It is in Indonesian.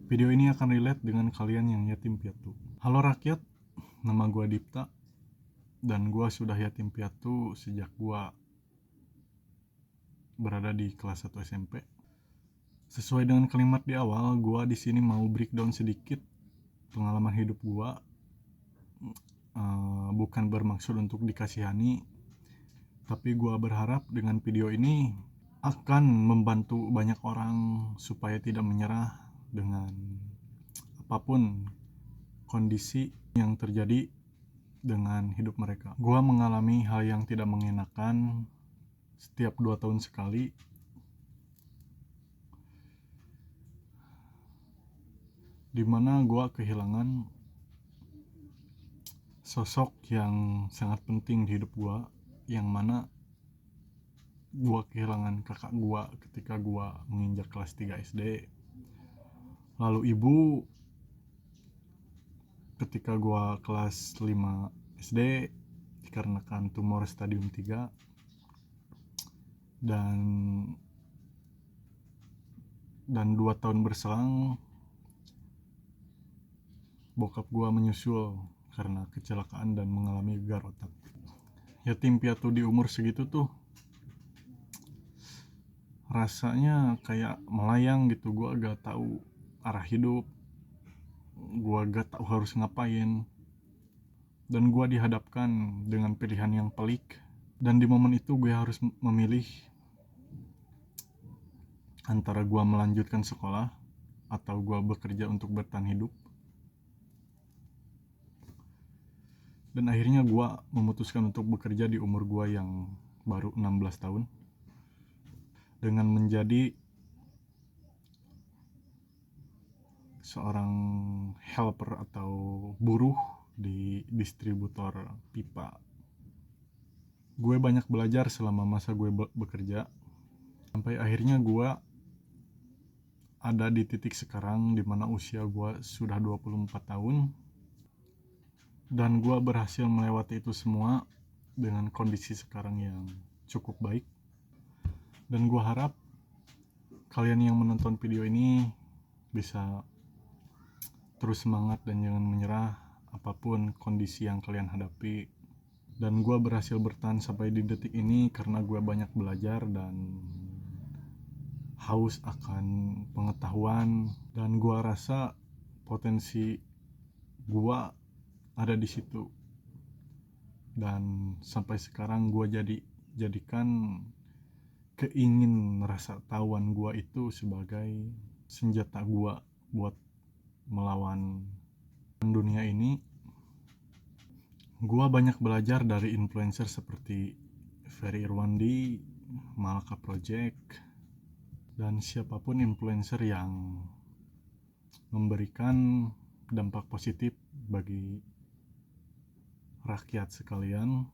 Video ini akan relate dengan kalian yang yatim piatu. Halo rakyat, nama gua Dipta dan gua sudah yatim piatu sejak gua berada di kelas 1 SMP. Sesuai dengan kalimat di awal, gua di sini mau breakdown sedikit pengalaman hidup gua. Bukan bermaksud untuk dikasihani, tapi gua berharap dengan video ini akan membantu banyak orang supaya tidak menyerah dengan apapun kondisi yang terjadi dengan hidup mereka. Gua mengalami hal yang tidak mengenakan setiap 2 tahun sekali. Dimana gua kehilangan sosok yang sangat penting di hidup gua, yang mana gua kehilangan kakak gua ketika gua menginjak kelas 3 SD. Lalu ibu ketika gua kelas 5 SD dikarenakan tumor stadium 3. Dan 2 tahun berselang bokap gua menyusul karena kecelakaan dan mengalami gegar otak. Yatim piatu di umur segitu tuh rasanya kayak melayang gitu. Gua gak tahu arah hidup, gua gak tahu harus ngapain, dan gua dihadapkan dengan pilihan yang pelik. Dan di momen itu gue harus memilih antara gua melanjutkan sekolah atau gua bekerja untuk bertahan hidup. Dan akhirnya gue memutuskan untuk bekerja di umur gue yang baru 16 tahun. Dengan menjadi seorang helper atau buruh di distributor pipa. Gue banyak belajar selama masa gue bekerja. Sampai akhirnya gue ada di titik sekarang dimana usia gue sudah 24 tahun. Dan gue berhasil melewati itu semua dengan kondisi sekarang yang cukup baik. Dan gue harap kalian yang menonton video ini bisa terus semangat dan jangan menyerah apapun kondisi yang kalian hadapi. Dan gue berhasil bertahan sampai di detik ini karena gue banyak belajar dan haus akan pengetahuan. Dan gue rasa potensi gue ada di situ. Dan sampai sekarang gue jadikan keingin rasa tahuan gue itu sebagai senjata gue buat melawan dunia ini. Gue banyak belajar dari influencer seperti Ferry Irwandi, Malaka Project, dan siapapun influencer yang memberikan dampak positif bagi rakyat sekalian.